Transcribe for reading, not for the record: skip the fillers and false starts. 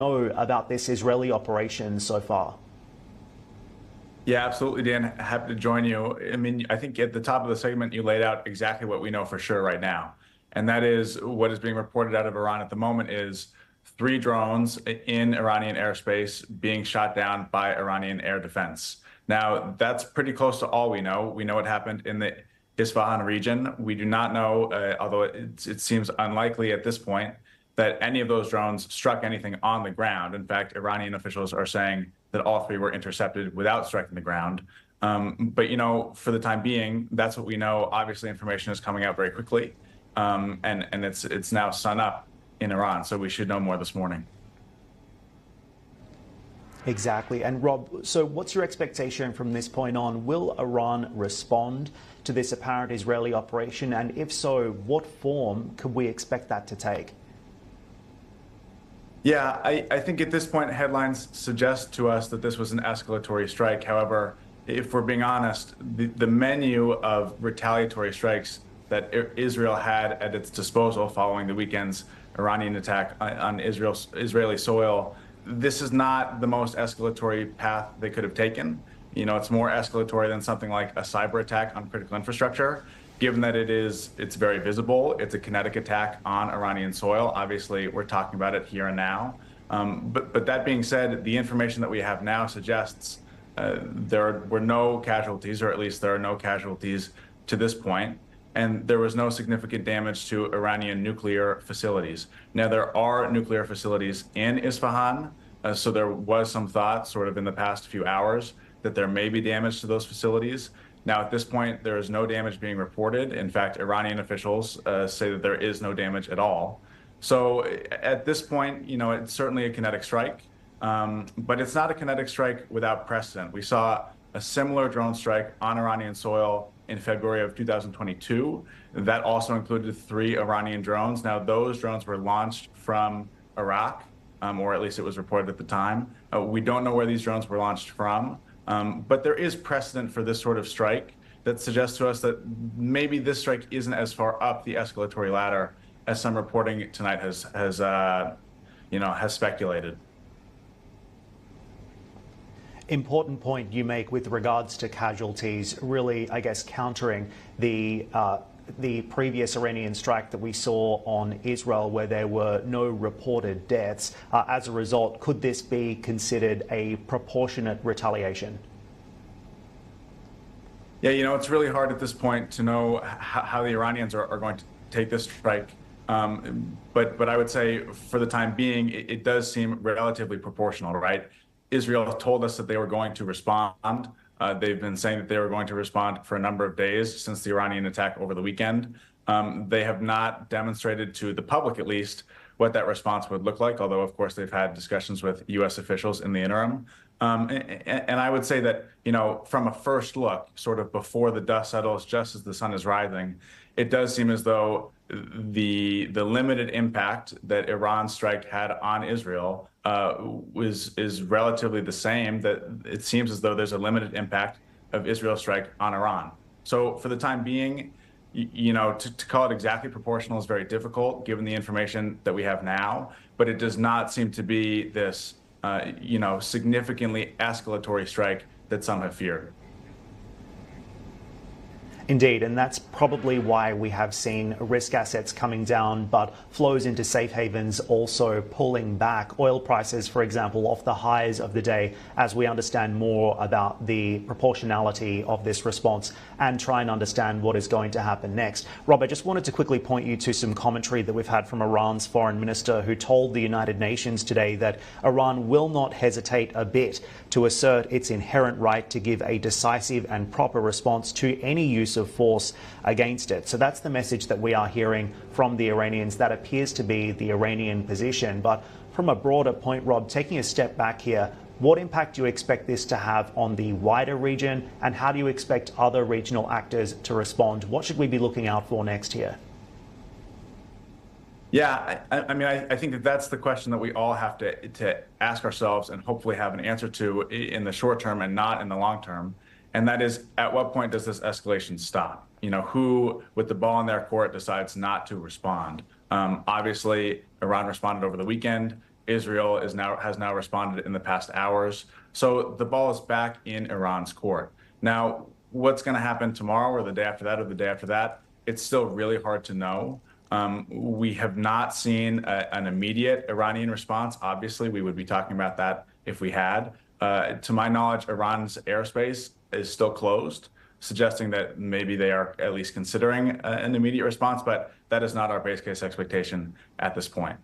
know about this Israeli operation so far? Yeah, absolutely, Dan. Happy to join you. I mean, I think at the top of the segment, you laid out exactly what we know for sure right now. And that is what is being reported out of Iran at the moment is 3 drones in Iranian airspace being shot down by Iranian air defense. Now, that's pretty close to all we know. We know it happened in the Isfahan region. We do not know, although it seems unlikely at this point, that any of those drones struck anything on the ground. In fact, Iranian officials are saying that all 3 were intercepted without striking the ground. But, for the time being, that's what we know. Obviously, information is coming out very quickly, and it's now sun up in Iran, so we should know more this morning. Exactly. And Rob, so what's your expectation from this point on? Will Iran respond to this apparent Israeli operation? And if so, what form could we expect that to take? Yeah, I think at this point, headlines suggest to us that this was an escalatory strike. However, if we're being honest, the menu of retaliatory strikes that Israel had at its disposal following the weekend's Iranian attack on Israeli soil, this is not the most escalatory path they could have taken. It's more escalatory than something like a cyber attack on critical infrastructure, given that it's very visible. It's a kinetic attack on Iranian soil. Obviously, we're talking about it here and now. But that being said, the information that we have now suggests there were no casualties, or at least there are no casualties to this point, and there was no significant damage to Iranian nuclear facilities. Now, there are nuclear facilities in Isfahan, so there was some thought sort of in the past few hours that there may be damage to those facilities. Now, at this point, there is no damage being reported. In fact, Iranian officials say that there is no damage at all. So at this point, it's certainly a kinetic strike, but it's not a kinetic strike without precedent. We saw a similar drone strike on Iranian soil in February of 2022. That also included 3 Iranian drones. Now, those drones were launched from Iraq, or at least it was reported at the time. We don't know where these drones were launched from. But there is precedent for this sort of strike that suggests to us that maybe this strike isn't as far up the escalatory ladder as some reporting tonight has speculated. Important point you make with regards to casualties, really, I guess, countering the previous Iranian strike that we saw on Israel, where there were no reported deaths. As a result, could this be considered a proportionate retaliation? Yeah, it's really hard at this point to know how the Iranians are going to take this strike. But I would say for the time being, it does seem relatively proportional, right? Israel told us that they were going to respond. They've been saying that they were going to respond for a number of days since the Iranian attack over the weekend. They have not demonstrated to the public, at least, what that response would look like, although, of course, they've had discussions with U.S. officials in the interim. And I would say that, from a first look, sort of before the dust settles, just as the sun is rising, it does seem as though the limited impact that Iran's strike had on Israel is relatively the same. That it seems as though there's a limited impact of Israel's strike on Iran. So for the time being, to call it exactly proportional is very difficult given the information that we have now. But it does not seem to be this, significantly escalatory strike that some have feared. Indeed, and that's probably why we have seen risk assets coming down, but flows into safe havens also pulling back. Oil prices, for example, off the highs of the day, as we understand more about the proportionality of this response and try and understand what is going to happen next. Rob, I just wanted to quickly point you to some commentary that we've had from Iran's foreign minister, who told the United Nations today that Iran will not hesitate a bit to assert its inherent right to give a decisive and proper response to any use of force against it. So that's the message that we are hearing from the Iranians. That appears to be the Iranian position. But from a broader point, Rob, taking a step back here, what impact do you expect this to have on the wider region, and how do you expect other regional actors to respond? What should we be looking out for next here? Yeah, I think that's the question that we all have to ask ourselves and hopefully have an answer to in the short term and not in the long term. And that is, at what point does this escalation stop? Who, with the ball in their court, decides not to respond? Obviously, Iran responded over the weekend. Israel has now responded in the past hours. So the ball is back in Iran's court. Now, what's going to happen tomorrow or the day after that or the day after that? It's still really hard to know. We have not seen an immediate Iranian response. Obviously, we would be talking about that if we had. To my knowledge, Iran's airspace is still closed, suggesting that maybe they are at least considering an immediate response, but that is not our base case expectation at this point.